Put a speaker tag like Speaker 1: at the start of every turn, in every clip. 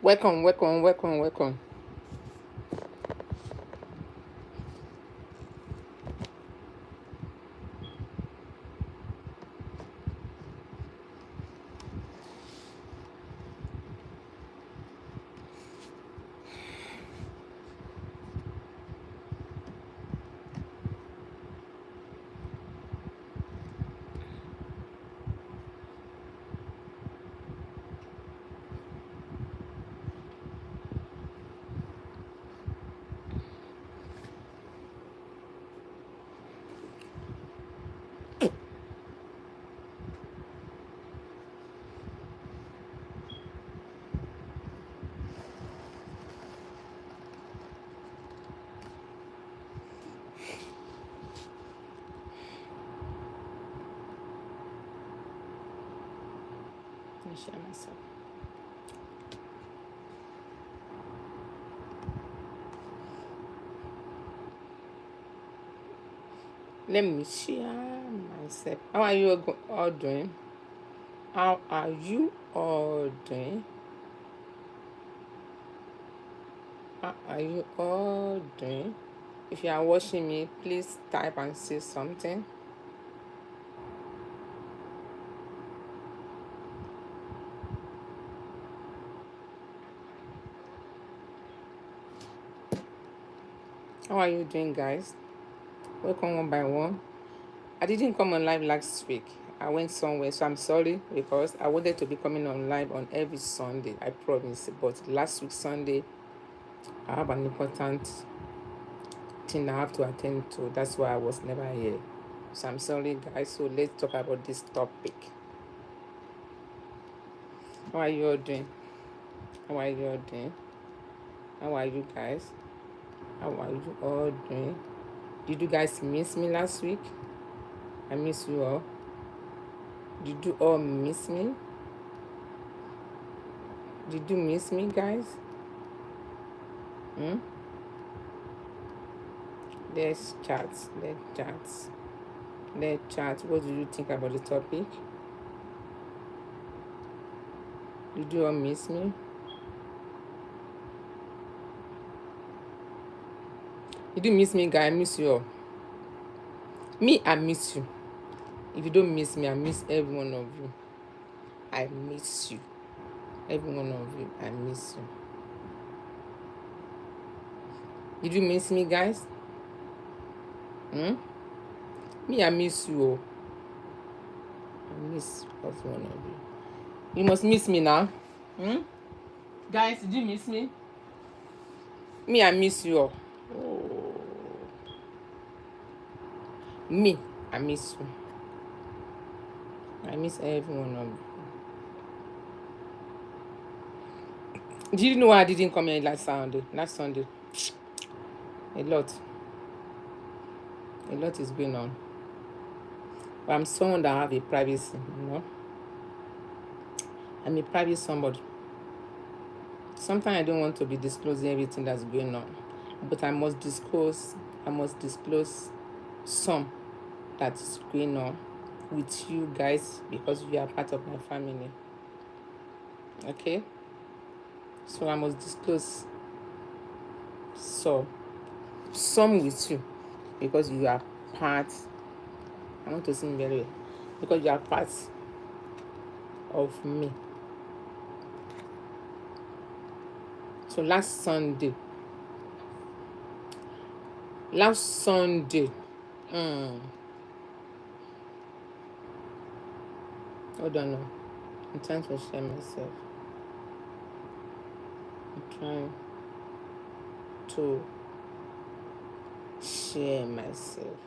Speaker 1: Welcome, welcome, welcome, welcome. Let me share myself. Let me share myself. How are you all doing? How are you all doing? How are you all doing? If you are watching me, please type and say something. How are you doing, guys? Welcome one by one. I didn't come on live last week. I went somewhere, so I'm sorry because I wanted to be coming on live on every Sunday. I promise. But last week Sunday, I have an important thing I have to attend to. That's why I was never here. So I'm sorry, guys. So let's talk about this topic. How are you all doing? How are you all doing? How are you guys? How are you all doing? Did you guys miss me last week? I miss you all. Did you all miss me? Did you miss me, guys? Let's chat. Let's chat. Let's chat. What do you think about the topic? Did you all miss me? Did you miss me, guys? I miss you all. Me, I miss you. If you don't miss me, I miss every one of you. I miss you. Every one of you, I miss you. Did you miss me, guys? Me, I miss you. Oh. I miss every one of you. You must miss me now. Guys, did you miss me? Me, I miss you. Oh. Me, I miss you. I miss every one of you. Did you know why I didn't come here last Sunday? A lot is going on. But I'm someone that have a privacy, I'm a private somebody. Sometimes I don't want to be disclosing everything that's going on, but I must disclose some that is going on with you guys because you are part of my family. Okay? So I must disclose some with you because you are part. I want to sing very well because you are part of me. So last Sunday, hold on now. I'm trying to share myself. I'm trying to share myself.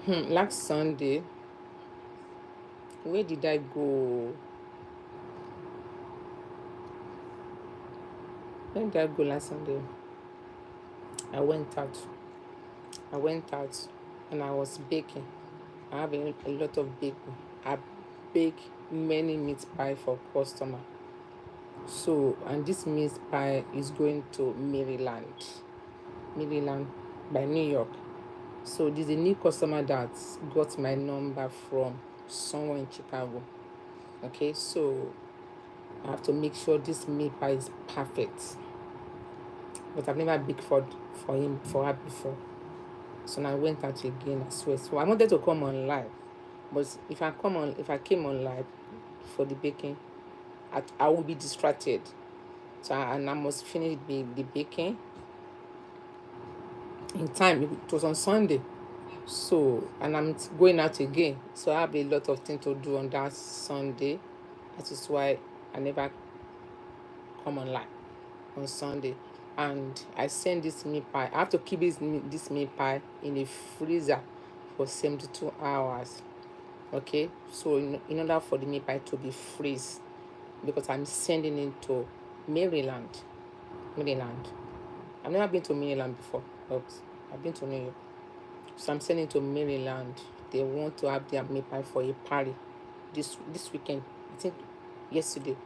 Speaker 1: Last Sunday, where did I go? Where did I go last Sunday? I went out and I was baking. I have a lot of baking. I bake many meat pie for customer. So, and this meat pie is going to Maryland by New York. So there's a new customer that got my number from someone in Chicago. Okay, so I have to make sure this meat pie is perfect. But I've never baked for her before. So now I went out again as well. So I wanted to come on live. But if I came on live for the baking, I will be distracted. And I must finish the baking in time. It was on Sunday. So, and I'm going out again. So I have a lot of things to do on that Sunday. That is why I never come on live on Sunday. And I send this meat pie. I have to keep this meat pie in a freezer for 72 hours. Okay, so in order for the meat pie to be freeze, because I'm sending it to Maryland. Maryland. I've never been to Maryland before, but I've been to New York. So I'm sending to Maryland. They want to have their meat pie for a party this weekend. I think yesterday.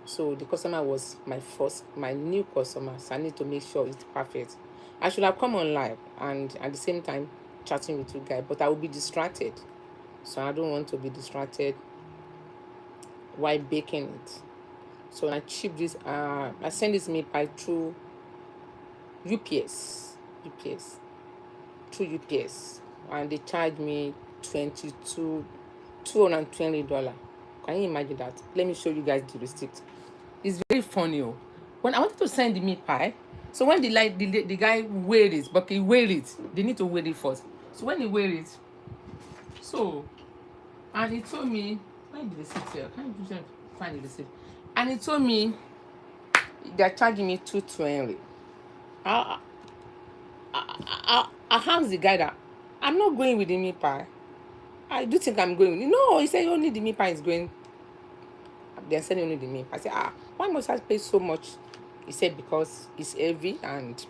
Speaker 1: So the customer was my new customer. So I need to make sure it's perfect. I should have come on live and at the same time chatting with you guys, but I will be distracted. So I don't want to be distracted while baking it. So I ship this. I send this meat pie through UPS. UPS. Through UPS, and they charge me $220. Can you imagine that? Let me show you guys the receipt. It's very funny. Oh. When I wanted to send the meat pie, so when the guy weighed it, but he weighed it, they need to weigh it first. So when he weighed it, so and he told me, find the receipt here. Can you find the receipt? And he told me they're charging me $220. I asked the guy that I'm not going with the meat pie. I do think I'm going with it. No, he said only the meat pie is going. They're selling only the meat pie. I said, why must I pay so much? He said because it's heavy and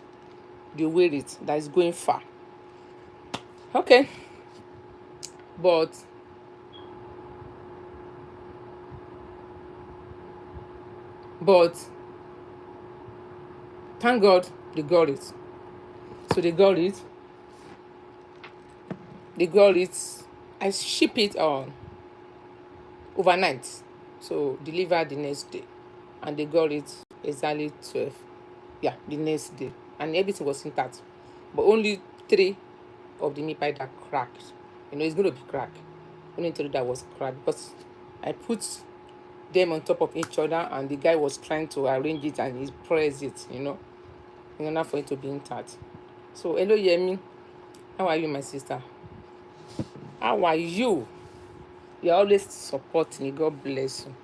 Speaker 1: the weight it that is going far. Okay. But thank God they got it. So they got it. I ship it overnight. So deliver the next day. And they got it exactly 12. Yeah, the next day. And everything was intact. But only 3 of the meat pie that cracked. It's going to be cracked. Only 3 that was cracked because I put them on top of each other and the guy was trying to arrange it and he pressed it, in order for it to be intact. So, hello, Yemi. How are you, my sister? How are you? You're always supporting me. God bless you.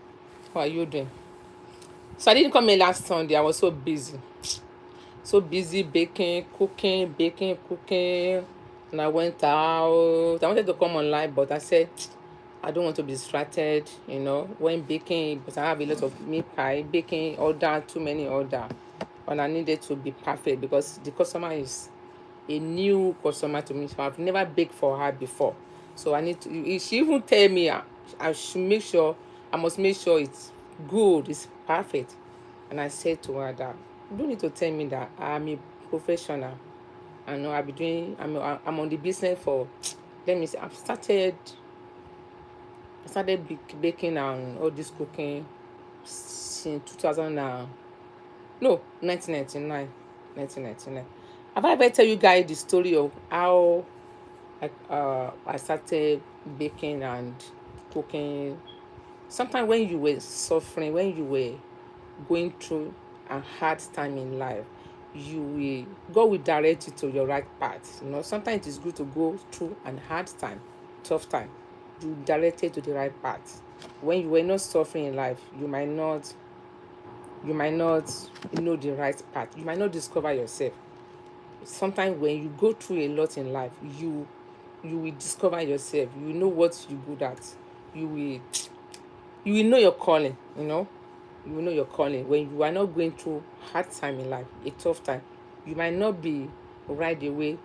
Speaker 1: How are you doing? So I didn't come in last Sunday. I was so busy. So busy baking, cooking. And I went out. I wanted to come online, but I said, I don't want to be distracted, when baking, because I have a lot of meat pie, baking, too many order. And I needed to be perfect because the customer is a new customer to me. So I've never baked for her before. So I need to, she even tell me I must make sure it's good, it's perfect. And I said to her that, you don't need to tell me that I'm a professional. I know I'm on the business for, let me say, I started baking and all this cooking since 1999. Have I ever tell you guys the story of how I started baking and cooking? Sometimes when you were suffering, when you were going through a hard time in life, God will direct you to your right path. Sometimes it is good to go through a hard time, tough time. You directed to the right path. When you were not suffering in life, you might not know the right path. You might not discover yourself. Sometimes when you go through a lot in life, you will discover yourself. You know what you're good at. You will know your calling. You will know your calling. When you are not going through hard time in life, a tough time, you might not be right away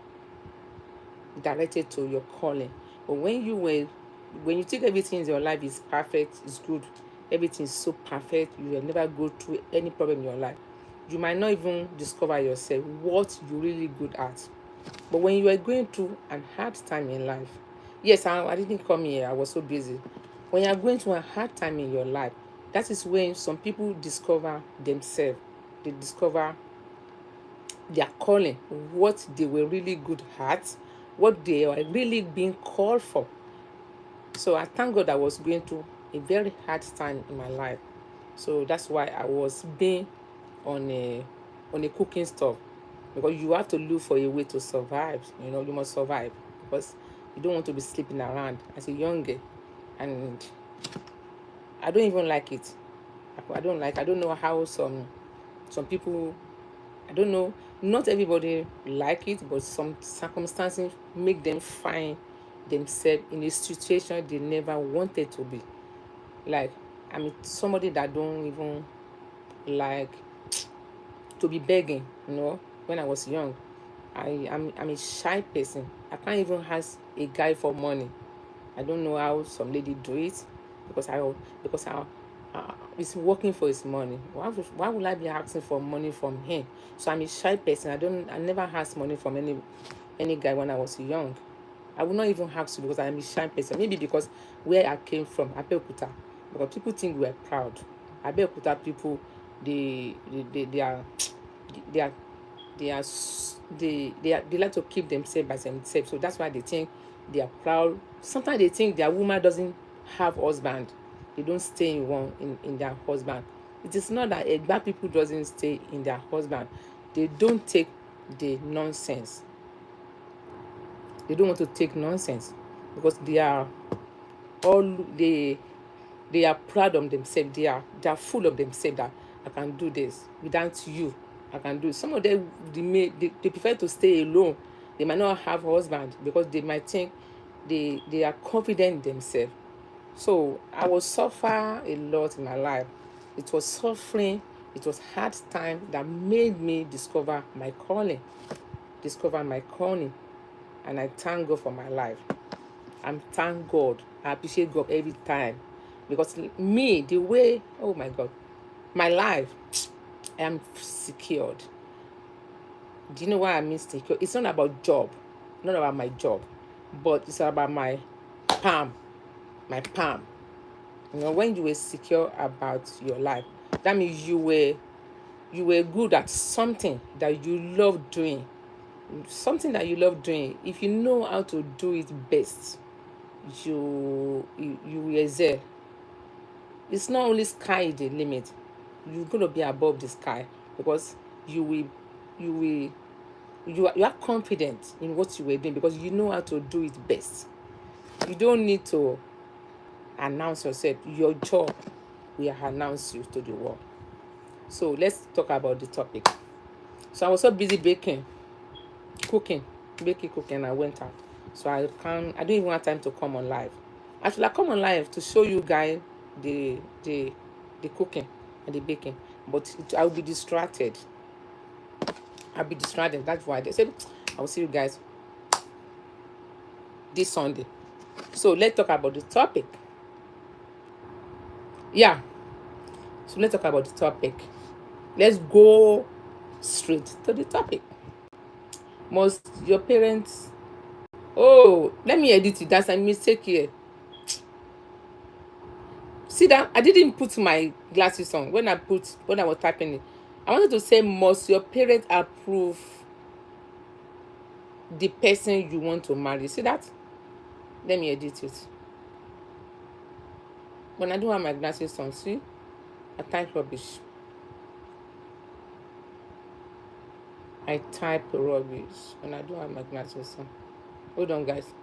Speaker 1: directed to your calling. But when you think everything in your life is perfect, is good, everything is so perfect, you will never go through any problem in your life, you might not even discover yourself what you're really good at. But when you are going through a hard time in life, yes, I didn't come here, I was so busy. when you are going through a hard time in your life, that is when some people discover themselves. They discover their calling, what they were really good at, what they are really being called for. So I thank God I was going through a very hard time in my life. So that's why I was being on a cooking stove, because you have to look for a way to survive. You must survive, because you don't want to be sleeping around as a young girl. And I don't even like it. I don't know how some people, I don't know, not everybody like it, but some circumstances make them find themselves in a situation they never wanted to be. Like, I'm somebody that don't even like to be begging. When I was young, I'm a shy person. I can't even ask a guy for money. I don't know how some lady do it, because he's working for his money. Why would I be asking for money from him? So I'm a shy person. I never asked money from any guy when I was young. I would not even ask you, because I am a shy person. Maybe because where I came from, Abeokuta, because people think we are proud. Abeokuta people, they are they are they like to keep themselves by themselves. So that's why they think they are proud. Sometimes they think their woman doesn't have husband. They don't stay in their husband. It is not that Egba people doesn't stay in their husband. They don't take the nonsense. They don't want to take nonsense, because all they are proud of themselves. They are full of themselves, that I can do this without you. I can do it. Some of them, they prefer to stay alone. They might not have a husband, because they might think they are confident in themselves. So I was suffer a lot in my life. It was suffering. It was hard time that made me discover my calling. And I thank God for my life. I'm thank God. I appreciate God every time, because me, the way, oh my God, my life, I am secured. Do you know why I mean secure? It's not about job, not about my job, but it's about palm, my palm. When you were secure about your life, that means you were good at something that you love doing. Something that you love doing. If you know how to do it best, you will excel. It's not only sky the limit. You're gonna be above the sky, because you will you will you are confident in what you were doing, because you know how to do it best. You don't need to announce yourself. Your job will announce you to the world. So let's talk about the topic. So I was so busy cooking, cooking. I went out. So I don't even have time to come on live. Actually, I come on live to show you guys the the the cooking and the baking, but I'll be distracted. That's why they said I will see you guys this Sunday. So let's talk about the topic. Yeah. So let's talk about the topic. Let's go straight to the topic. Must your parents? Oh, let me edit it. That's a mistake here. See that I didn't put my glasses on when I was typing it. I wanted to say, must your parents approve the person you want to marry? See that? Let me edit it. When I don't have my glasses on, see, I type rubbish. I type rubbish when I don't have my glasses on. Hold on, guys.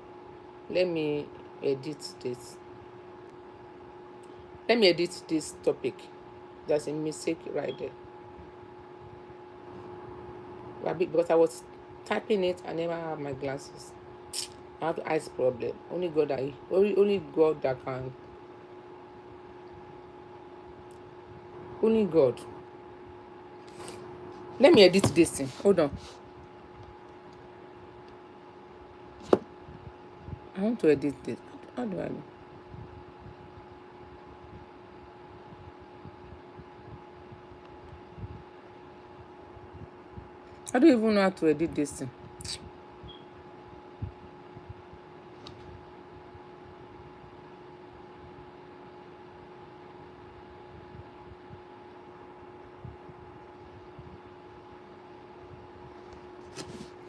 Speaker 1: Let me edit this. Let me edit this topic. There's a mistake right there. Because I was typing it, I never have my glasses. I have eyes problem. Only God that can. Only God. Let me edit this thing. Hold on. I want to edit this. How do I do? I don't even know how to edit this thing.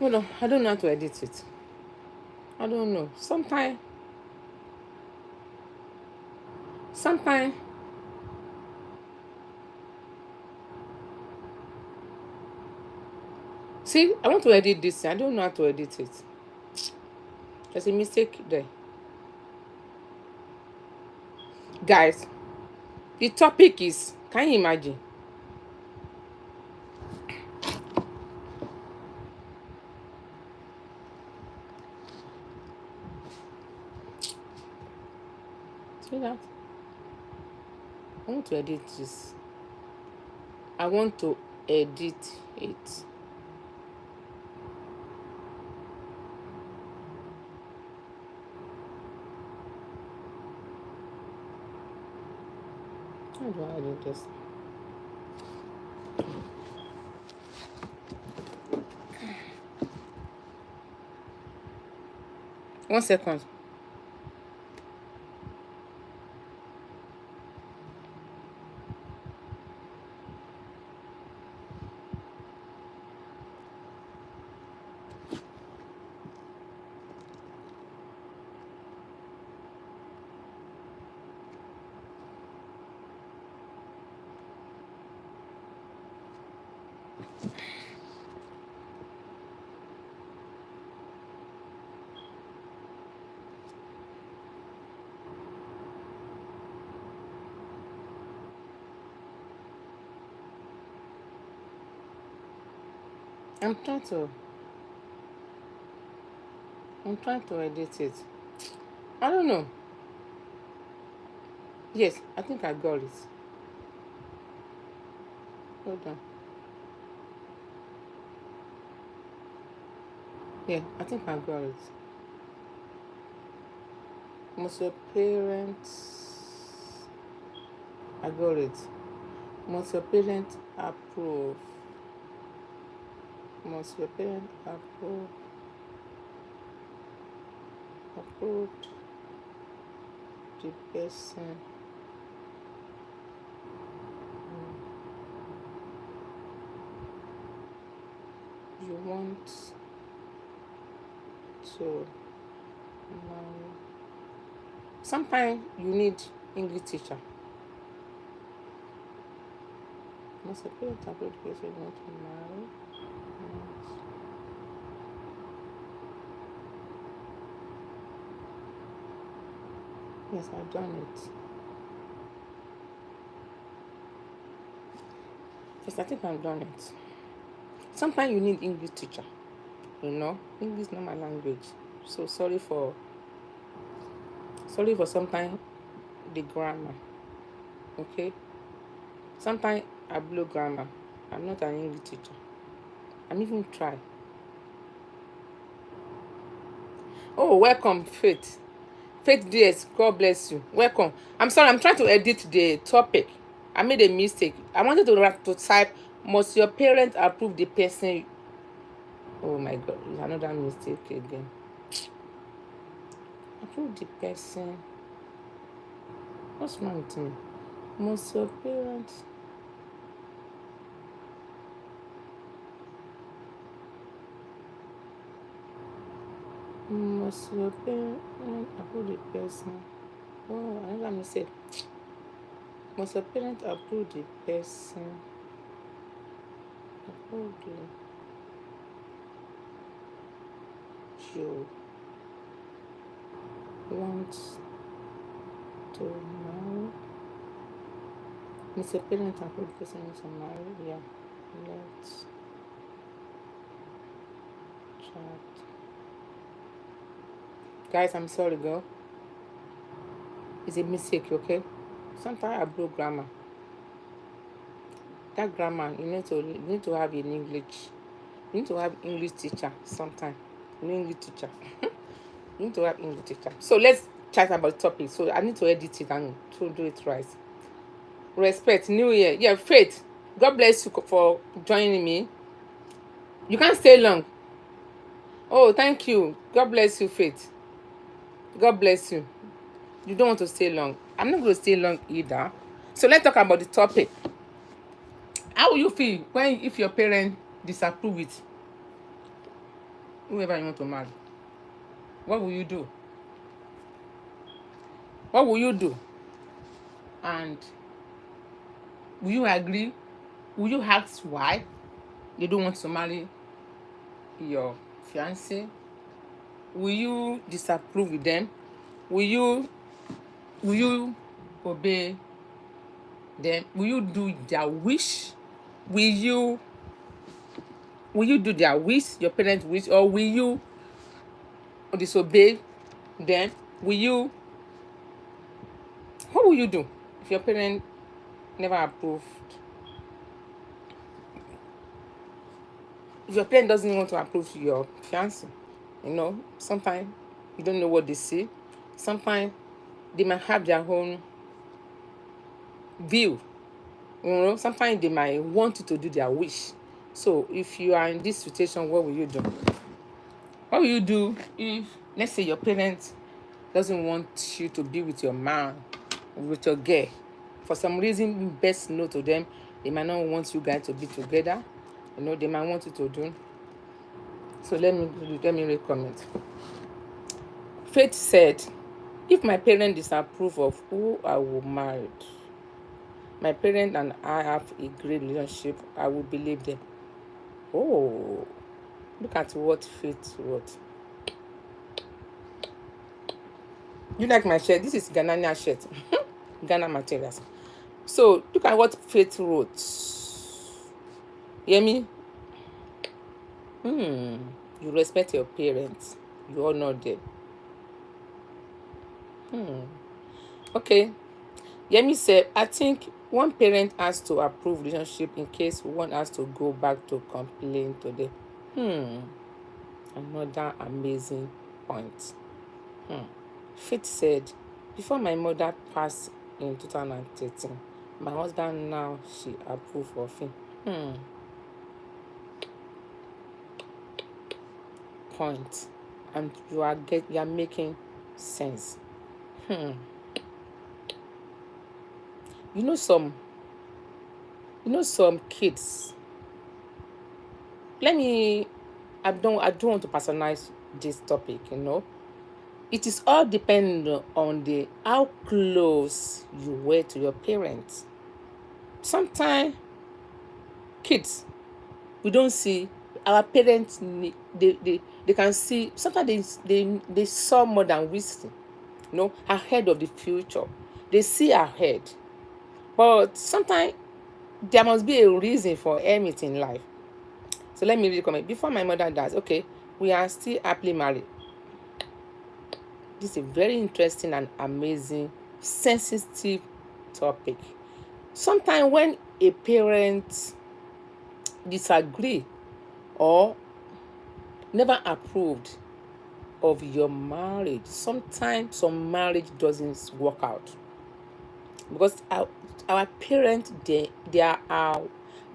Speaker 1: Hold on, I don't know how to edit it. I don't know. Sometimes, see, I want to edit this. I don't know how to edit it. There's a mistake there. Guys, the topic is, can you imagine? See that? I want to edit this. I want to edit it. How do I edit this? One second. I'm trying to edit it. I don't know. Yes, I think I got it. Hold on. Yeah, I think I got it. Must your parents, I got it. Must your parents approve? Must your parents approved the person you want to marry? Sometimes you need English teacher. Must your parents approve the person you want to marry? Yes, I've done it. Yes, I think I've done it. Sometimes you need English teacher. English is not my language. So sorry for sometimes the grammar. Okay? Sometimes I blow grammar. I'm not an English teacher. I'm even try. Oh, welcome, Faith. Faith DS, God bless you. Welcome. I'm sorry, I'm trying to edit the topic. I made a mistake. I wanted to type, must your parents approve the person? Oh my God, another mistake again. Approve the person. What's wrong with me? Must your parents approve the person? Oh, another mistake. Must your parents approve the person? Approve you want to marry? Must your parents approve the person you want to marry? Yeah. Let's chat. Guys, I'm sorry, girl. It's a mistake, okay? Sometimes I blow grammar. That grammar, you need to have an English. You need to have English teacher sometime. English teacher. You need to have English teacher. So let's chat about the topic. So I need to edit it and to do it right. Respect, New Year. Yeah, Faith. God bless you for joining me. You can't stay long. Oh, thank you. God bless you, Faith. God bless you. You don't want to stay long. I'm not going to stay long either. So let's talk about the topic. How will you feel if your parents disapprove it? whoever you want to marry, what will you do? What will you do? And will you agree? Will you ask why you don't want to marry your fiancé? Will you disapprove with them? Will you obey them? Will you do their wish? Will you do their wish, your parents' wish, or will you disobey them? What will you do if your parent never approved? If your parent doesn't want to approve your fiancé, sometimes you don't know what they see. Sometimes they might have their own view. Sometimes they might want you to do their wish. So if you are in this situation, what will you do? What will you do if, let's say, your parents doesn't want you to be with your man, with your girl? For some reason, best know to them, they might not want you guys to be together. They might want you to do. So let me read comment. Faith said, if my parents disapprove of who I will marry, my parents and I have a great relationship, I will believe them. Oh, look at what Faith wrote. You like my shirt? This is Ghanaian shirt. Ghana materials. So look at what Faith wrote. Hear me? You respect your parents. You honor them. Okay. Yemi said, I think one parent has to approve relationship in case one has to go back to complain to them. Another amazing point. Faith said, before my mother passed in 2013, my husband now she approved of him. Point. And you are making sense. Some kids. I don't want to personalize this topic. It is all dependent on how close you were to your parents. Sometimes kids, we don't see our parents. They can see. Sometimes they saw more than we see. Ahead of the future, they see ahead. But sometimes there must be a reason for everything in life. So let me read the comment. Before my mother dies, okay, we are still happily married. This is a very interesting and amazing, sensitive topic. Sometimes when a parent disagree or never approved of your marriage, sometimes some marriage doesn't work out. Because our parents, they are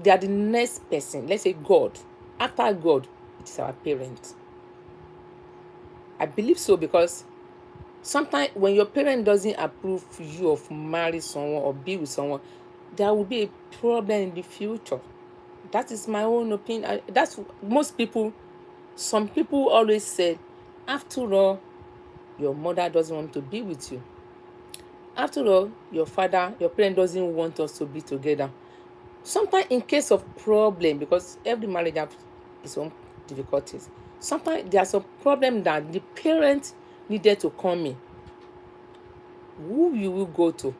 Speaker 1: the next person. Let's say God. After God, it is our parents. I believe so because sometimes when your parent doesn't approve you of marry someone or be with someone, there will be a problem in the future. That is my own opinion. That's most people. Some people always say, after all, your mother doesn't want to be with you. After all, your parent doesn't want us to be together. Sometimes in case of problem, because every marriage has its own difficulties, sometimes there's a problem that the parent needed to come in. Who you will go to?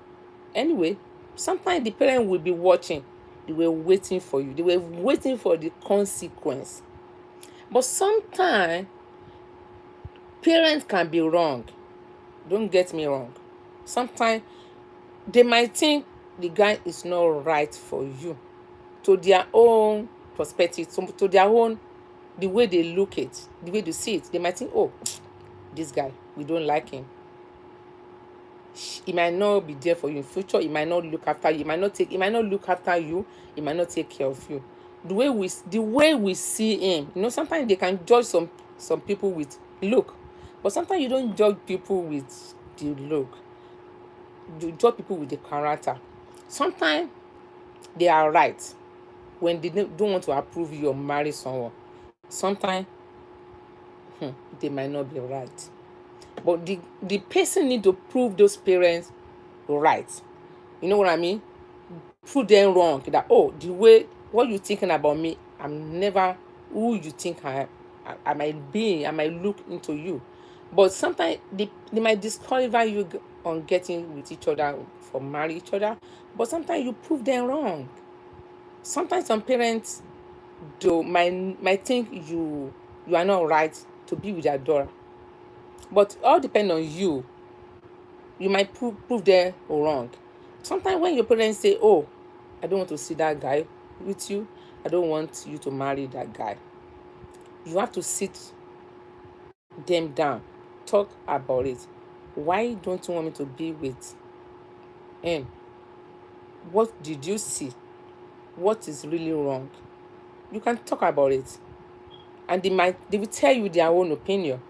Speaker 1: Anyway, sometimes the parent will be watching. They were waiting for you. They were waiting for the consequence. But sometimes parents can be wrong. Don't get me wrong. Sometimes they might think the guy is not right for you, to their own perspective, to their own, the way they look it, the way they see it. They might think, oh, this guy, we don't like him. He might not be there for you in future. He might not look after you. He might not look after you. He might not take care of you. The way we see him, sometimes they can judge some people with look, but sometimes you don't judge people with the look. You judge people with the character. Sometimes they are right when they don't want to approve you or marry someone. Sometimes they might not be right. But the person need to prove those parents right. You know what I mean? Prove them wrong. That, oh, the way, what you thinking about me, I'm never who you think I might be. I might look into you. But sometimes they might disqualify you on getting with each other for marry each other. But sometimes you prove them wrong. Sometimes some parents do might think you are not right to be with their daughter. But all depend on you. You might prove them wrong. Sometimes when your parents say, oh, I don't want to see that guy with you, I don't want you to marry that guy, you have to sit them down, talk about it. Why don't you want me to be with him? What did you see? What is really wrong? You can talk about it. And they will tell you their own opinion.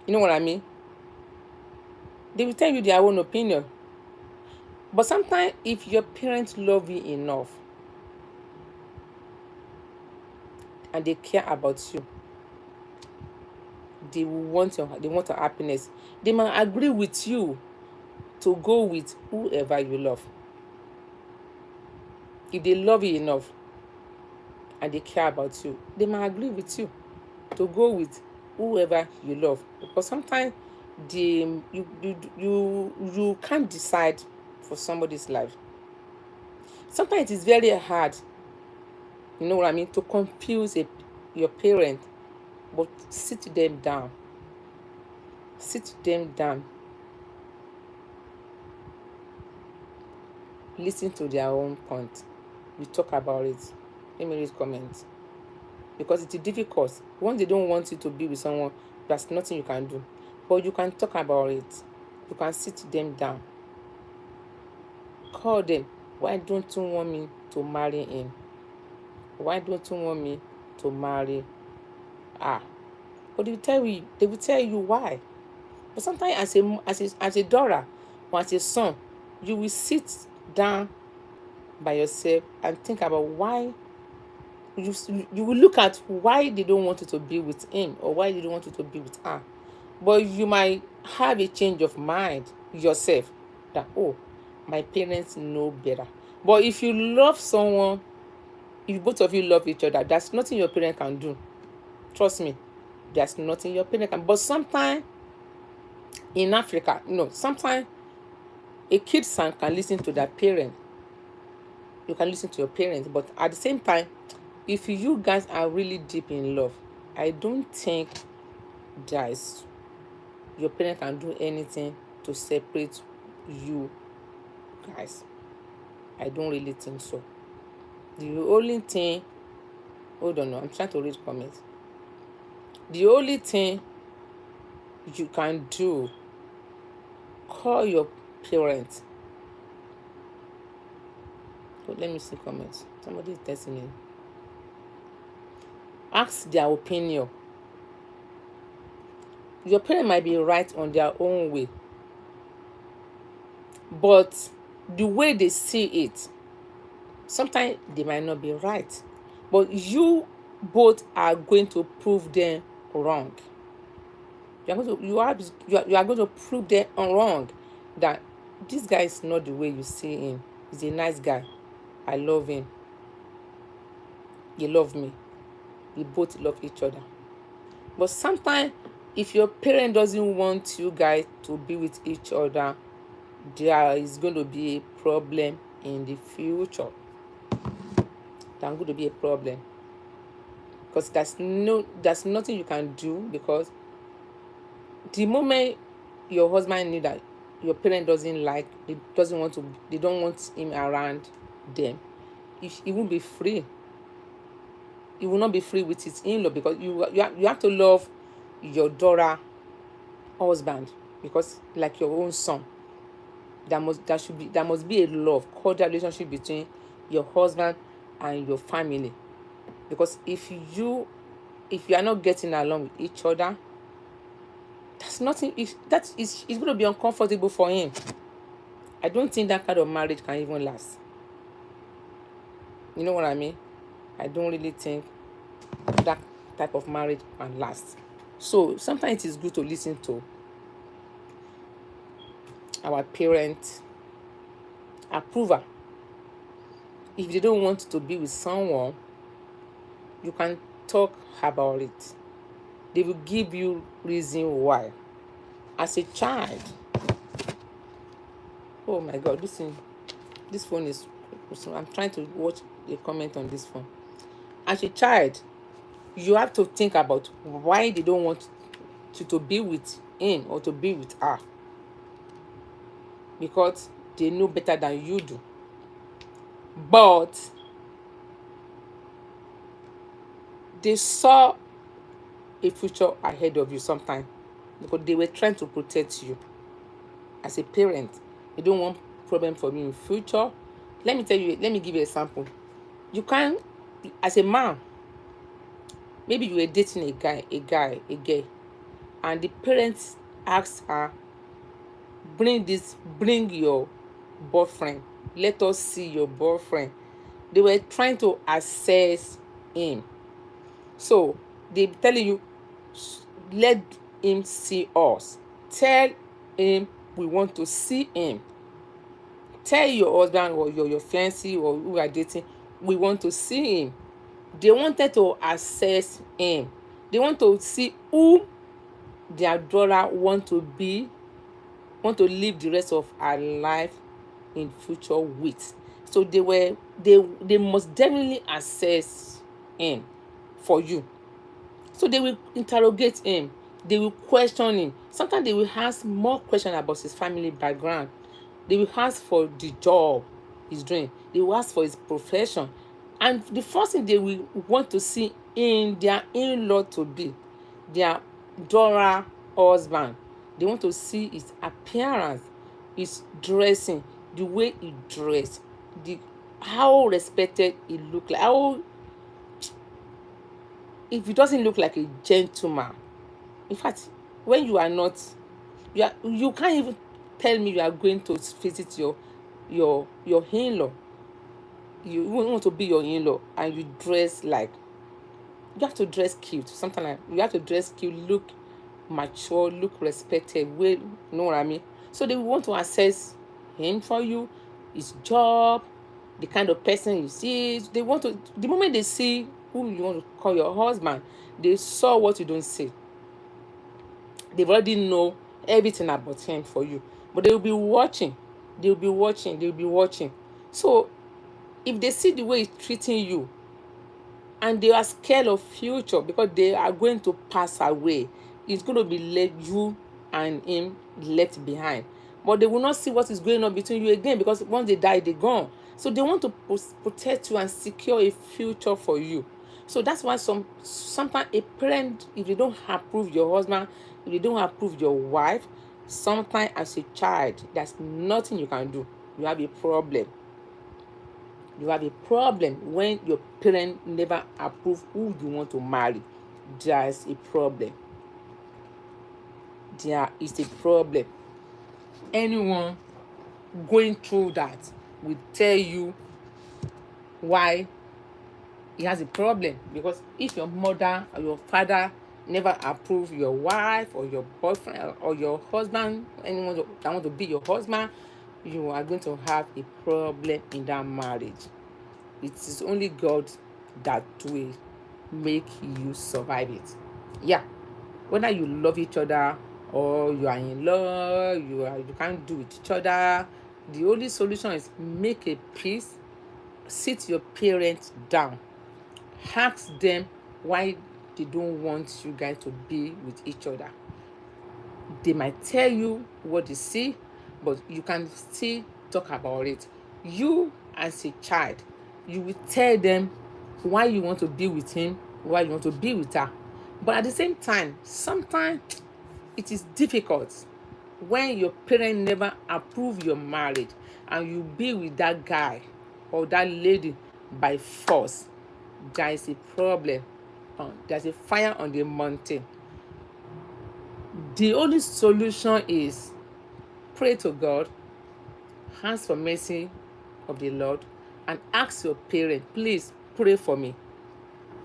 Speaker 1: You know what I mean? They will tell you their own opinion. But sometimes if your parents love you enough and they care about you, they want your happiness. They might agree with you to go with whoever you love. If they love you enough and they care about you, they might agree with you to go with whoever you love. Because sometimes you can't decide for somebody's life. Sometimes it is very hard, you know what I mean, to confuse your parent. But sit them down. Sit them down. Listen to their own point. We talk about it. Let me read comments. Because it is difficult. Once they don't want you to be with someone, there's nothing you can do. But you can talk about it. You can sit them down. Call them. Why don't you want me to marry him? Why don't you want me to marry her? But they will tell you why. But sometimes as a daughter or as a son, you will sit down by yourself and think about why you will look at why they don't want you to be with him or why they don't want you to be with her. But you might have a change of mind yourself that, oh, my parents know better. But if you love someone, if both of you love each other, there's nothing your parent can do. Trust me, there's nothing your parent can. But sometimes in Africa, sometimes a kid son can listen to their parent. You can listen to your parents, but at the same time, if you guys are really deep in love, I don't think your parent can do anything to separate you guys. I don't really think so. The only thing, hold on, I'm trying to read comments. The only thing you can do, call your parents. Oh, let me see comments. Somebody is texting me. Ask their opinion. Your parents might be right on their own way, but the way they see it, sometimes they might not be right. But you both are going to prove them wrong. You are going to prove them wrong that this guy is not the way you see him. He's a nice guy. I love him. He love me. We both love each other. But sometimes if your parent doesn't want you guys to be with each other, there is going to be a problem in the future. There's going to be a problem. Because there's nothing you can do, because the moment your husband knew that your parent they don't want him around them, he won't be free. He will not be free with his in-law, because you have to love your daughter husband, because like your own son. There must be a love, cordial relationship between your husband and your family. Because if you are not getting along with each other, that's nothing. It's going to be uncomfortable for him. I don't think that kind of marriage can even last. You know what I mean? I don't really think that type of marriage can last. So sometimes it is good to listen to our parents' approval. If they don't want to be with someone, you can talk about it. They will give you reason why. As a child, oh my God, this phone is. So I'm trying to watch a comment on this phone. As a child, you have to think about why they don't want to be with him or to be with her, because they know better than you do. But they saw a future ahead of you sometimes, because they were trying to protect you. As a parent, you don't want problem for you in future. Let me give you an example. You can, as a man, maybe you were dating a girl, and the parents asked her, bring your boyfriend, let us see your boyfriend. They were trying to assess him. So they telling you, let him see us, tell him we want to see him, tell your husband or your fiancé or who you are dating, we want to see him. They wanted to assess him. They want to see who their daughter want to live the rest of her life in future with. So they must definitely assess him for you. So they will interrogate him, they will question him. Sometimes they will ask more questions about his family background. They will ask for the job he's doing. They will ask for his profession. And the first thing they will want to see in their in-law to be, their daughter husband, they want to see his appearance, his dressing, the way he dress, the how respected he look like, how, if he doesn't look like a gentleman. In fact, when you are not, you can't even tell me you are going to visit your in-law. You want to be your in-law and you dress like, you have to dress cute, something like, you have to dress cute, look mature, look respected, well, you know what I mean? So they want to assess him for you, his job, the kind of person you see. They want to, the moment they see who you want to call your husband, they saw what you don't see. They've already know everything about him for you. But they will be watching. They'll be watching. So if they see the way he's treating you, and they are scared of future because they are going to pass away, it's going to be you and him left behind. But they will not see what is going on between you again, because once they die, they're gone. So they want to protect you and secure a future for you. So that's why sometimes a parent, if they don't approve your husband, if they don't approve your wife, sometimes as a child, there's nothing you can do. You have a problem. You have a problem when your parent never approve who you want to marry. There is a problem. There is a problem. Anyone going through that will tell you why he has a problem. Because if your mother or your father never approve your wife or your boyfriend or your husband, anyone that want to be your husband, you are going to have a problem in that marriage. It is only God that will make you survive it. Yeah, whether you love each other or you are in love, you can't do with each other, the only solution is make a peace. Sit your parents down, ask them why they don't want you guys to be with each other. They might tell you what they see, but you can still talk about it. You as a child, you will tell them why you want to be with him, why you want to be with her. But at the same time, sometimes it is difficult when your parents never approve your marriage and you be with that guy or that lady by force. There is a problem. There's a fire on the mountain. The only solution is pray to God, ask for mercy of the Lord, and ask your parent, please pray for me.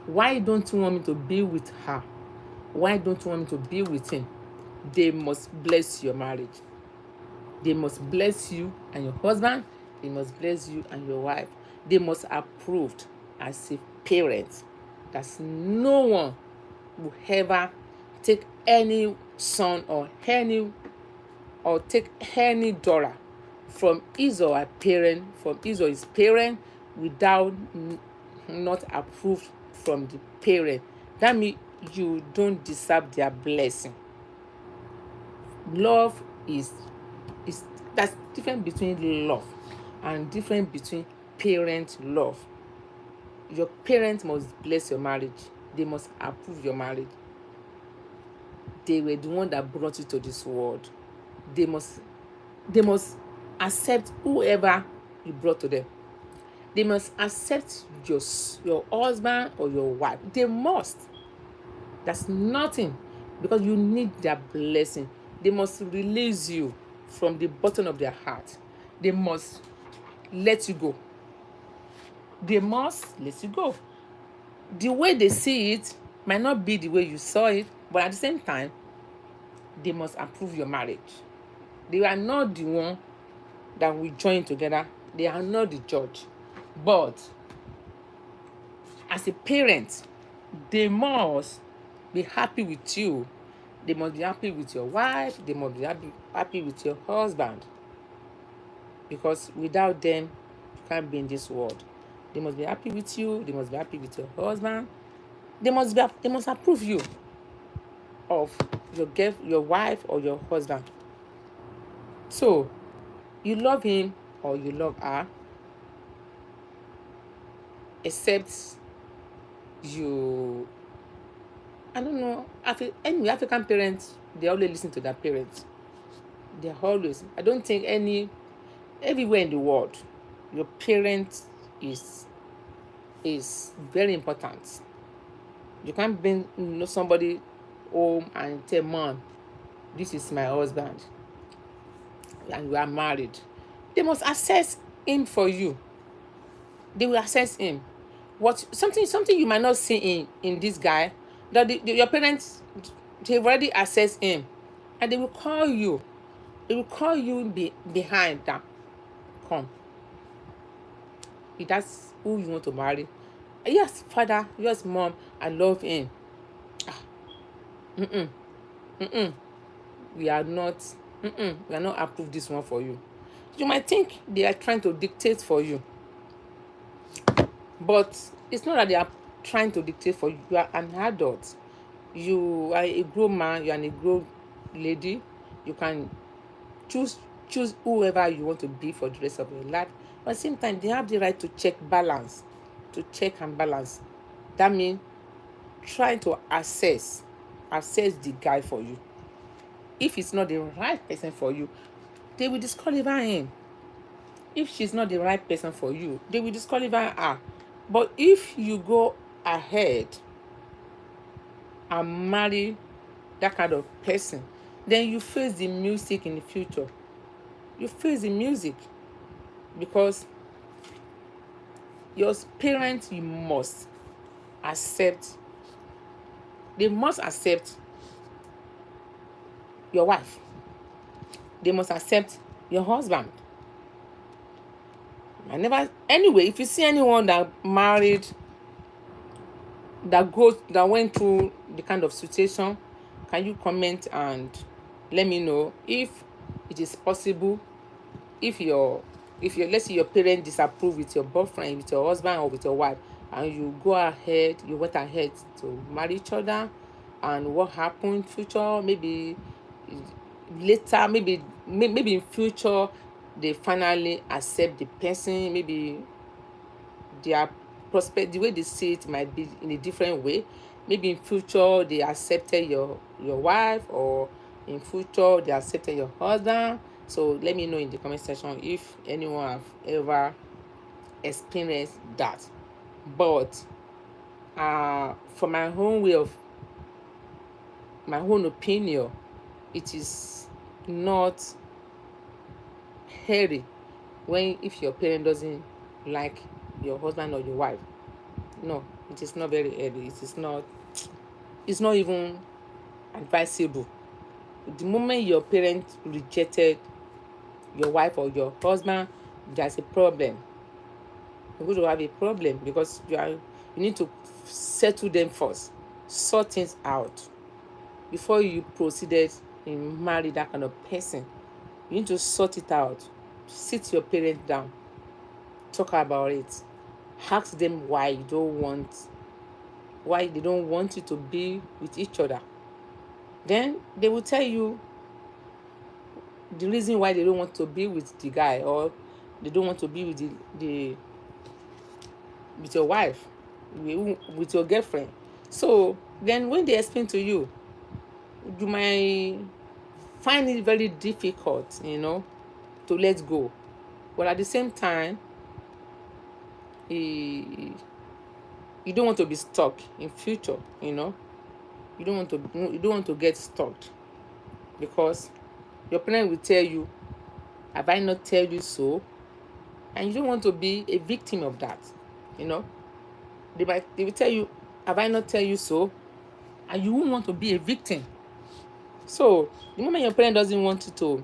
Speaker 1: Why don't you want me to be with her? Why don't you want me to be with him? They must bless your marriage. They must bless you and your husband. They must bless you and your wife. They must approve as a parent. That's no one will ever take any son or take any daughter from his or her parent, from his or his parent, without not approved from the parent. That means you don't deserve their blessing. Love is that's different between love and different between parent love. Your parents must bless your marriage. They must approve your marriage. They were the one that brought you to this world. They must accept whoever you brought to them. They must accept your husband or your wife. They must. That's nothing, because you need their blessing. They must release you from the bottom of their heart. They must let you go. They must let you go. The way they see it might not be the way you saw it, but at the same time, they must approve your marriage. They are not the one that we join together. They are not the judge. But as a parent, they must be happy with you. They must be happy with your wife. They must be happy with your husband. Because without them, you can't be in this world. They must be happy with you. They must be happy with your husband. They must approve you of your wife or your husband. So, you love him or you love her, except you, I don't know, anyway, African parents, they always listen to their parents. They're always, I don't think everywhere in the world, your parent is very important. You can't bring somebody home and tell mom, this is my husband, and you are married. They must assess him for you. They will assess him. Something you might not see in this guy, that your parents, they've already assessed him, and they will call you. They will call you behind that. Come. If that's who you want to marry. Yes, father. Yes, mom. I love him. We are not. We are not approve this one for you. You might think they are trying to dictate for you, but it's not that they are trying to dictate for you. You are an adult. You are a grown man. You are a grown lady. You can choose whoever you want to be for the rest of your life. But at the same time, they have the right to check and balance. That means trying to assess the guy for you. If it's not the right person for you, they will disqualify him. If she's not the right person for you, they will disqualify her. But if you go ahead and marry that kind of person, then you face the music in the future. You face the music, because your parents, they must accept your wife. They must accept your husband. Anyway, if you see anyone that married, that went through the kind of situation, can you comment and let me know if it is possible? If let's say your parents disapprove with your boyfriend, with your husband, or with your wife, and you went ahead to marry each other, and what happened in future? Maybe later, maybe in future, they finally accept the person. Maybe their prospect, the way they see it, might be in a different way. Maybe in future they accepted your wife, or in future they accepted your husband. So let me know in the comment section if anyone have ever experienced that. But for my own opinion, it is not healthy if your parent doesn't like your husband or your wife. No, It is not very early. It's not even advisable. The moment your parents rejected your wife or your husband, there's a problem. You're going to have a problem because you need to settle them first, sort things out before you proceeded in marry that kind of person. You need to sort it out. Sit your parents down, talk about it, ask them why they don't want you to be with each other. Then they will tell you the reason why they don't want to be with the guy, or they don't want to be with the with your wife, with your girlfriend. So then when they explain to you, you might find it very difficult, to let go. But at the same time, eh, you don't want to be stuck in future. You don't want to get stuck, because your parent will tell you, have I not tell you so? And you don't want to be a victim of that. you know they will tell you, have I not tell you so? And you won't want to be a victim. So the moment your parent doesn't want to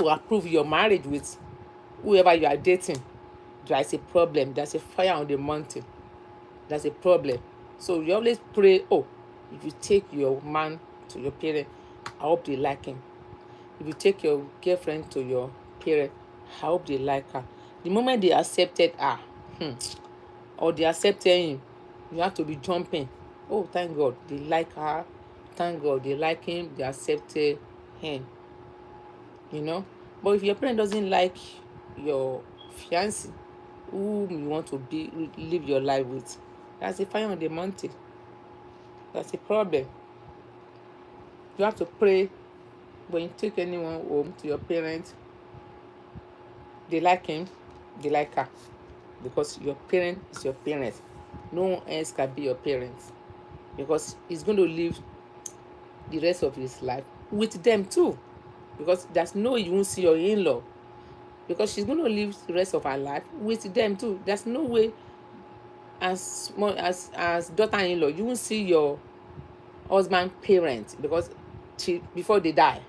Speaker 1: approve your marriage with whoever you are dating, there's a problem. There's a fire on the mountain. There's a problem. So you always pray, oh, if you take your man to your parent, I hope they like him. If you take your girlfriend to your parent, I hope they like her. The moment they accepted her, or they accepted him, you have to be jumping. Oh, thank God they like her. Thank God they like him. They accepted him. But if your parent doesn't like your fiancé, whom you want to live your life with, that's a fire on the mountain. That's a problem. You have to pray when you take anyone home to your parents. They like him, they like her, because your parent is your parent. No one else can be your parent, because he's going to live the rest of his life with them too, because there's no way you won't see your in-law, because she's going to live the rest of her life with them too. There's no way, as daughter-in-law, you won't see your husband parents, because before they die.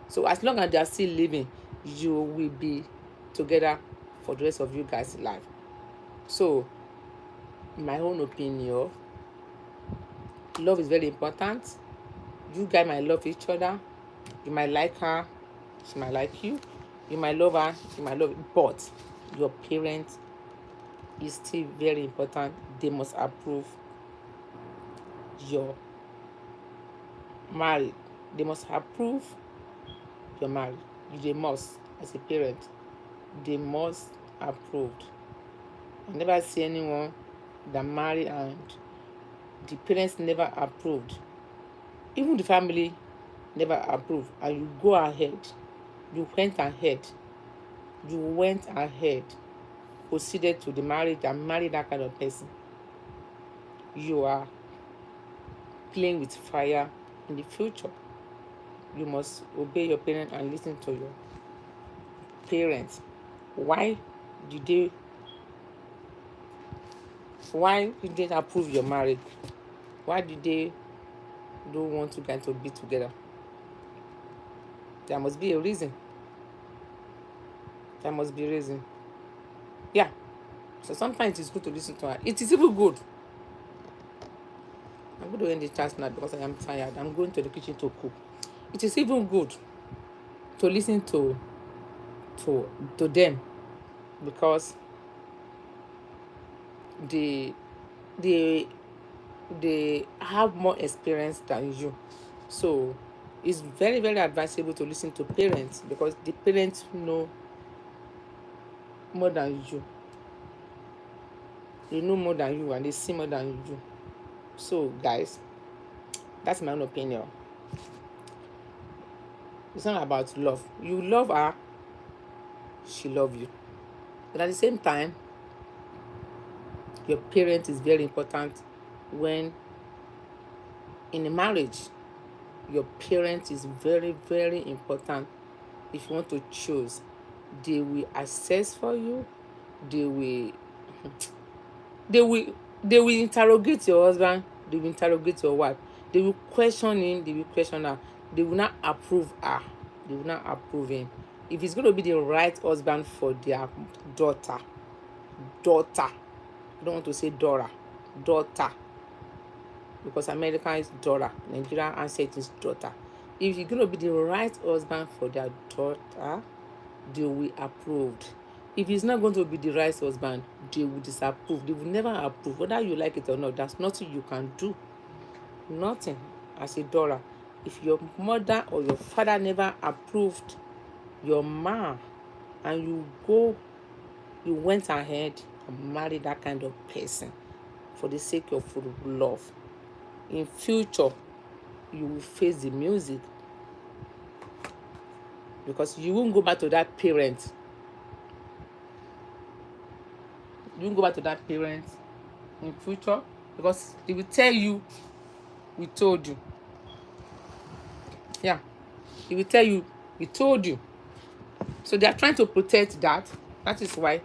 Speaker 1: So as long as they are still living, you will be together for the rest of you guys' life. So in my own opinion, love is very important. You guys might love each other. You might like her, she might like you. You might love her, you might love you. But your parents is still very important. They must approve your marriage. They must approve your marriage. They must, as a parent, they must approve. I never see anyone that married and the parents never approved. Even the family never approved, and you go ahead. You went ahead. Proceeded to the marriage and married that kind of person. You are playing with fire in the future. You must obey your parents and listen to your parents. Why did they approve your marriage? Why did they don't want you guys to be together? There must be a reason. Yeah. So sometimes it's good to listen to her. It is even good. I'm going to end the chat now because I am tired. I'm going to the kitchen to cook. It is even good to listen to them, because they have more experience than you. So it's very, very advisable to listen to parents, because the parents know more than you. They know more than you and they see more than you. So guys, that's my own opinion. It's not about love. You love her, she love you. But at the same time, your parent is very important. When in a marriage, your parent is very, very important. If you want to choose, they will assess for you. They will They will interrogate your husband, they will interrogate your wife, they will question him, they will question her, they will not approve her, they will not approve him. If he's going to be the right husband for their daughter, daughter, I don't want to say daughter, daughter, because America is daughter, Nigeria answer it is daughter. If you're going to be the right husband for their daughter, they will approve. If he's not going to be the right husband, they will disapprove. They will never approve, whether you like it or not. There's nothing you can do. Nothing. As a daughter, if your mother or your father never approved your man, and you went ahead and married that kind of person for the sake of love, in future you will face the music, because you won't go back to that parent. You won't go back to that parent in future, because they will tell you, we told you. Yeah, he will tell you, we told you. So they are trying to protect that. That is why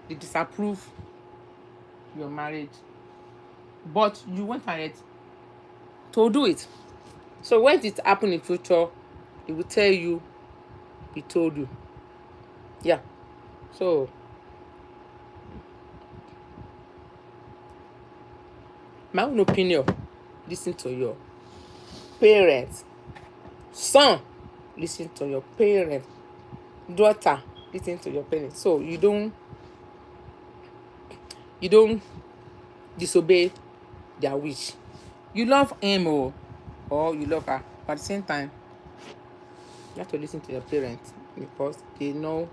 Speaker 1: they disapprove your marriage, but you went ahead to do it. So when it happen in future, they will tell you, we told you. Yeah. So my own opinion, listen to your parents. Son, listen to your parents. Daughter, listen to your parents. So you don't disobey their wish. You love him or you love her, but at the same time, you have to listen to your parents, because they know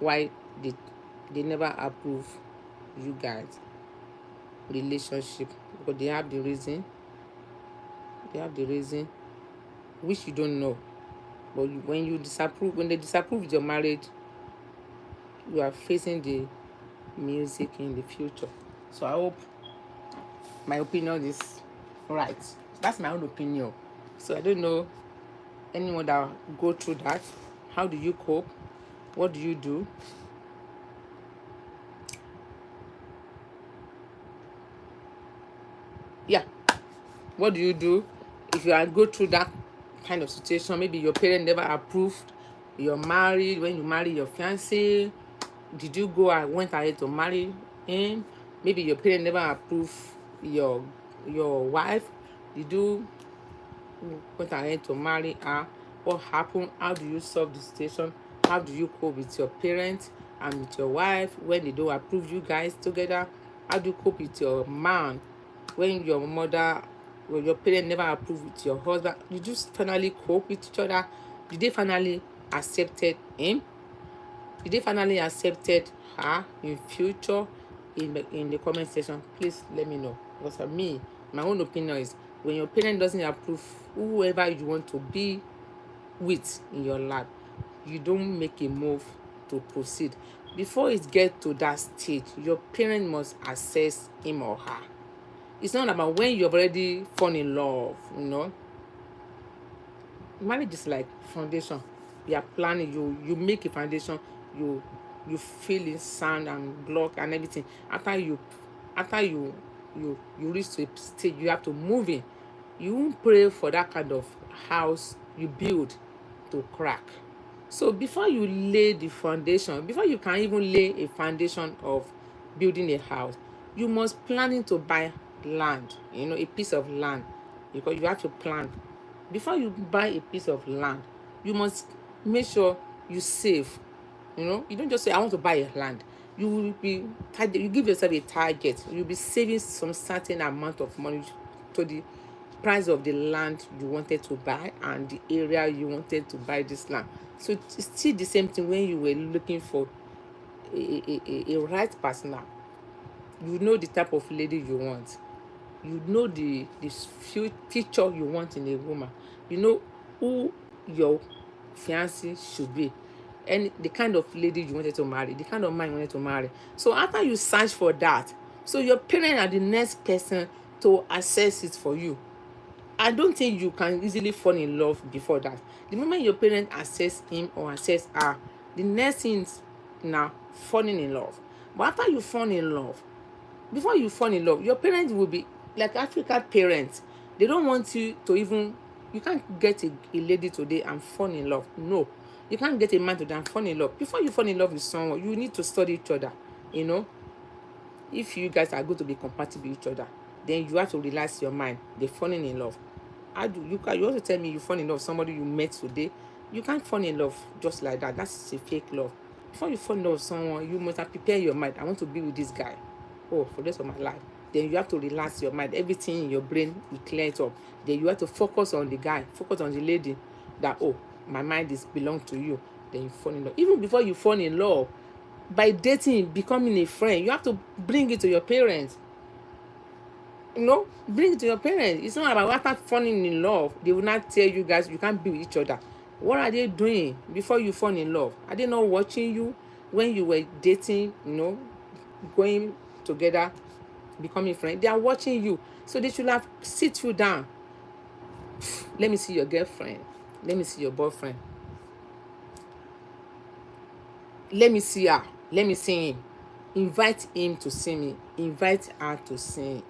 Speaker 1: why they never approve you guys relationship, because they have the reason. They have the reason which you don't know. But when they disapprove your marriage, you are facing the music in the future. So I hope my opinion is right. That's my own opinion. So I don't know anyone that go through that. How do you cope? What do you do? Yeah. What do you do if you are go through that kind of situation? Maybe your parents never approved you're married. When you marry your fiancé, did you go and went ahead to marry him? Maybe your parents never approved your wife. Did you went ahead to marry her? What happened? How do you solve the situation? How do you cope with your parents and with your wife when they don't approve you guys together? How do you cope with your man when your mother or your parents never approve with your husband? Did you finally cope with each other? Did they finally accepted him? Did they finally accepted her in future? In the comment section, please let me know. Because for me, my own opinion is, when your parent doesn't approve whoever you want to be with in your life, you don't make a move to proceed. Before it gets to that stage, your parent must assess him or her. It's not about when you've already fallen in love, Marriage is like foundation. You are planning, you make a foundation, you fill in sand and block and everything. After you reach to a stage, you have to move in. You won't pray for that kind of house you build to crack. So before you lay the foundation, before you can even lay a foundation of building a house, you must planning to buy land, a piece of land, because you have to plan. Before you buy a piece of land, you must make sure you save. You don't just say, I want to buy a land. You will be you give yourself a target. You'll be saving some certain amount of money to the price of the land you wanted to buy and the area you wanted to buy this land. So it's still the same thing when you were looking for a right partner. You know the type of lady you want. You know the future you want in a woman. You know who your fiancé should be, and the kind of lady you wanted to marry, the kind of man you wanted to marry. So after you search for that, so your parents are the next person to assess it for you. I don't think you can easily fall in love before that. The moment your parents assess him or assess her, the next thing is now falling in love. But after you fall in love, before you fall in love, your parents will be like African parents. They don't want you to even, you can't get a lady today and fall in love. No. You can't get a man today and fall in love. Before you fall in love with someone, you need to study each other. You know, if you guys are going to be compatible with each other, then you have to relax your mind. They're falling in love. You also tell me you fall in love with somebody you met today. You can't fall in love just like that. That's a fake love. Before you fall in love with someone, you must have prepared your mind. I want to be with this guy. Oh, for the rest of my life. Then you have to relax your mind. Everything in your brain, you clear it up. Then you have to focus on the guy, focus on the lady. That, oh, my mind is belong to you. Then you fall in love. Even before you fall in love, by dating, becoming a friend, you have to bring it to your parents. You know, bring it to your parents. It's not about after falling in love, they will not tell you guys you can't be with each other. What are they doing before you fall in love? Are they not watching you when you were dating, you know, going together, becoming friends? They are watching you. So they should have sit you down. Let me see your girlfriend. Let me see your boyfriend. Let me see her. Let me see him. Invite him to see me. Invite her to see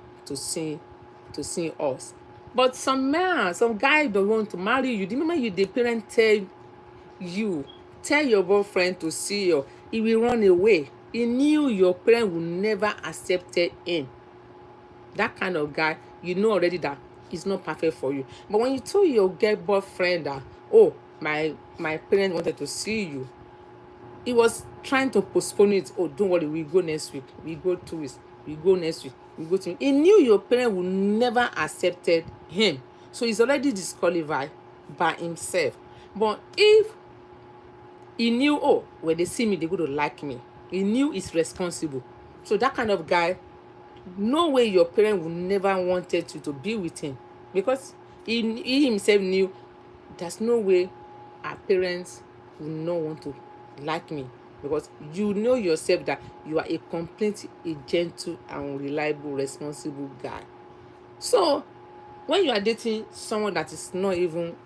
Speaker 1: us. But some man, some guy don't want to marry you. The moment the parent tell your boyfriend to see you, he will run away. He knew your parent would never accepted him. That kind of guy, you know already that he's not perfect for you. But when you told your girl boyfriend that, oh, my parent wanted to see you, he was trying to postpone it. Oh, don't worry, we go next week. We go 2 weeks. We go next week. We go to. He knew your parent would never accepted him, so he's already disqualified by himself. But if he knew, oh, when they see me, they're going to like me. He knew he's responsible. So that kind of guy, no way your parent would never wanted you to be with him, because he himself knew there's no way our parents would not want to like me, because you know yourself that you are a complete, a gentle and reliable, responsible guy. So when you are dating someone that is not even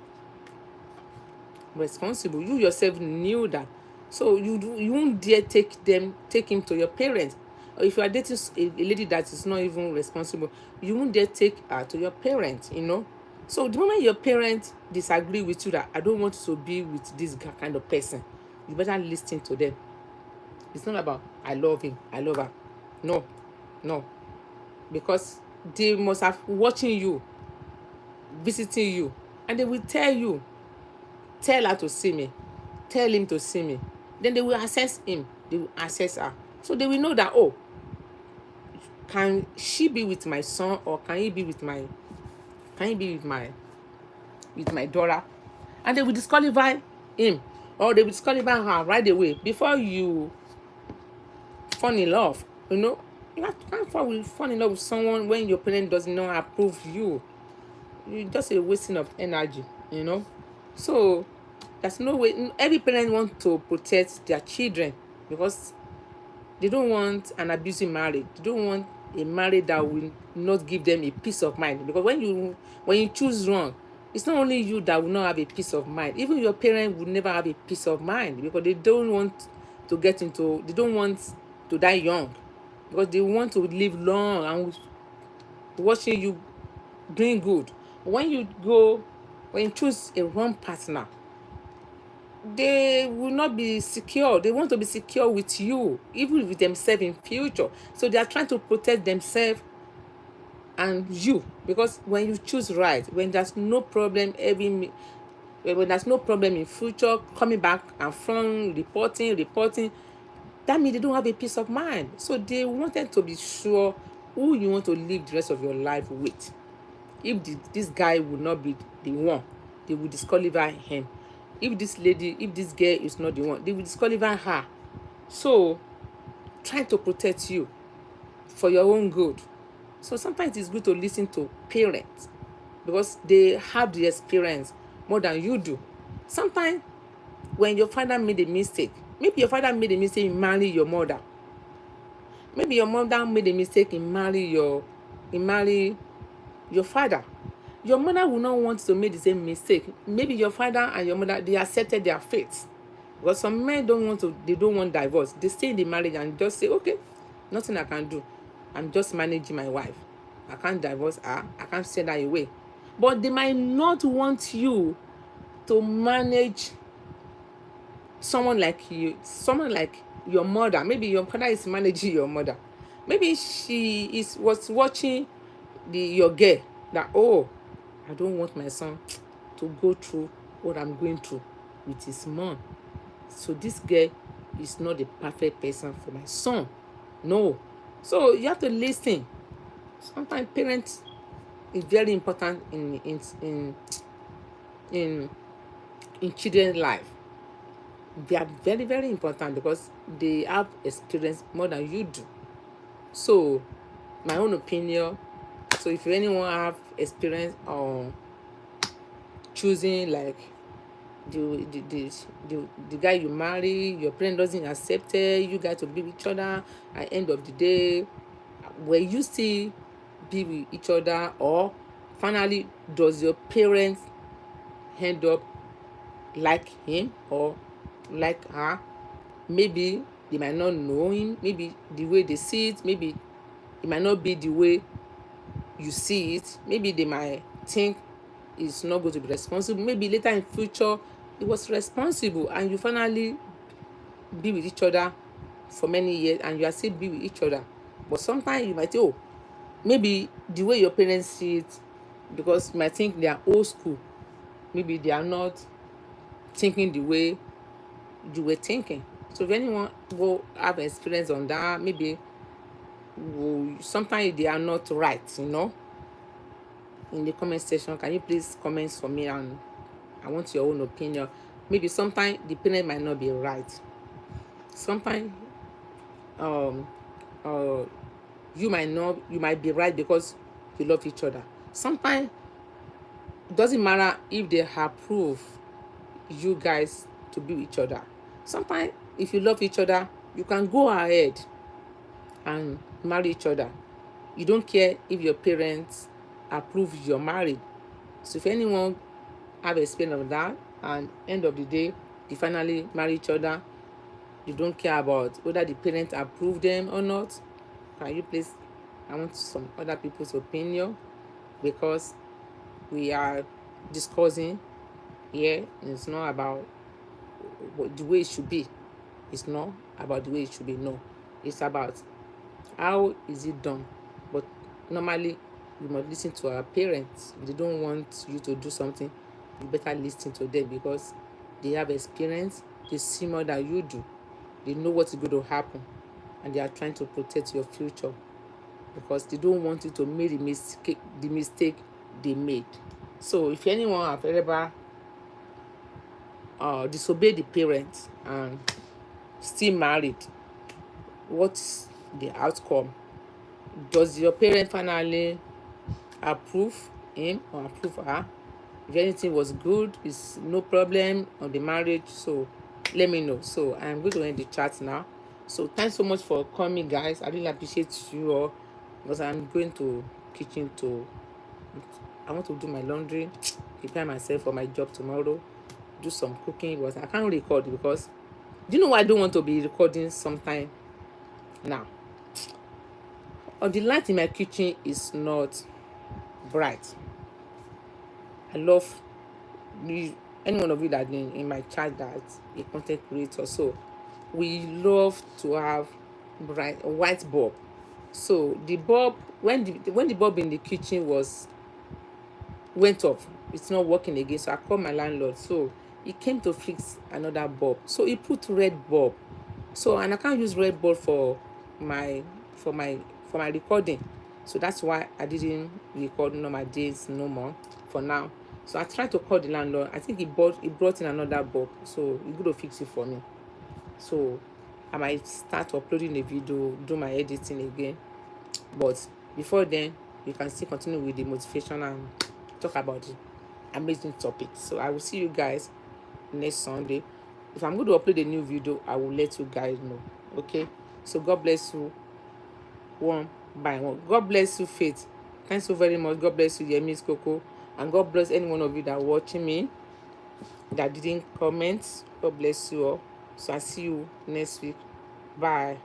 Speaker 1: responsible, you yourself knew that. So you won't dare take him to your parents. Or if you are dating a lady that is not even responsible, you won't dare take her to your parents, you know. So the moment your parents disagree with you that I don't want to be with this kind of person, you better listen to them. It's not about I love him, I love her. No. Because they must have watching you, visiting you, and they will tell her to see me, tell him to see me. Then they will assess him, they will assess her. So they will know that, oh, can she be with my son, or can he be with my daughter? And they will disqualify him, or they will disqualify her right away before you fall in love. You know, you can't fall in love with someone when your parent does not approve you. It's just a wasting of energy, you know. So there's no way. Every parent wants to protect their children, because they don't want an abusive marriage. They don't want a marriage that will not give them a peace of mind. Because when you choose wrong, it's not only you that will not have a peace of mind. Even your parents will never have a peace of mind, because they don't want to die young, because they want to live long and watching you doing good. When you choose a wrong partner, they will not be secure. They want to be secure with you, even with themselves in future. So they are trying to protect themselves and you, because when you choose right, when there's no problem when there's no problem in future, coming back and from reporting, that means they don't have a peace of mind. So they wanted to be sure who you want to live the rest of your life with. If this guy would not be the one, they will disqualify him. If this girl is not the one, they will disqualify her. So try to protect you for your own good. So sometimes it's good to listen to parents, because they have the experience more than you do. Sometimes when your father made a mistake, maybe your father made a mistake in marrying your mother. Maybe your mother made a mistake in marrying your father. Your mother will not want to make the same mistake. Maybe your father and your mother, they accepted their fate. Because some men don't want divorce. They stay in the marriage and just say, okay, nothing I can do. I'm just managing my wife. I can't divorce her. I can't send her away. But they might not want you to manage someone like you, someone like your mother. Maybe your father is managing your mother. Maybe she was watching your girl that, oh, I don't want my son to go through what I'm going through with his mom. So this girl is not the perfect person for my son. No. So you have to listen. Sometimes parents is very important in in children's life. They are very, very important because they have experience more than you do. So my own opinion, so if anyone have experience on choosing like the the, the the guy you marry, your parent doesn't accept it, you guys to be with each other, at the end of the day, will you still be with each other, or finally does your parents end up like him or like her? Maybe they might not know him, maybe the way they see it, maybe it might not be the way you see it, maybe they might think it's not going to be responsible, maybe later in future it was responsible and you finally be with each other for many years and you are still be with each other. But sometimes you might say, oh, maybe the way your parents see it, because you might think they are old school, maybe they are not thinking the way you were thinking. So if anyone will have experience on that, maybe sometimes they are not right, in the comment section, can you please comment for me, and I want your own opinion. Maybe sometimes the parent might not be right. Sometimes um uh you might be right because you love each other. Sometimes it doesn't matter if they approve you guys to be with each other. Sometimes if you love each other, you can go ahead and marry each other. You don't care if your parents approve your marriage. So if anyone have experience of that and end of the day they finally marry each other, you don't care about whether the parents approve them or not, can you please, I want some other people's opinion, because we are discussing here. It's not about the way it should be. It's not about the way it should be. No, it's about how is it done. But normally we must listen to our parents. If they don't want you to do something, you better listen to them, because they have experience, they see more than you do, they know what is going to happen, and they are trying to protect your future, because they don't want you to make the mistake they made. So if anyone have ever disobeyed the parents and still married, what's the outcome? Does your parent finally approve him or approve her? If anything was good, is no problem on the marriage, so let me know. So I'm going to end the chat now. So thanks so much for coming, guys. I really appreciate you all, because I'm going to kitchen to, I want to do my laundry, prepare myself for my job tomorrow, do some cooking, but I can't record because, do you know why I don't want to be recording sometime now? The light in my kitchen is not bright. I love any one of you that in my chat that's a content creator, so we love to have bright white bulb. So the bulb, when the bulb in the kitchen went off, it's not working again. So I called my landlord, so he came to fix another bulb. So he put red bulb, so, and I can't use red bulb for my recording, so that's why I didn't record normal days no more for now. So I tried to call the landlord. I think he brought in another bulb, so he could fix it for me. So I might start uploading the video, do my editing again, but before then you can still continue with the motivation and talk about the amazing topics. So I will see you guys next Sunday. If I'm going to upload a new video, I will let you guys know. Okay, so God bless you one by one. God bless you, Faith. Thanks so very much. God bless you, Yemis Coco, and God bless any one of you that are watching me that didn't comment. God bless you all. So I'll see you next week. Bye.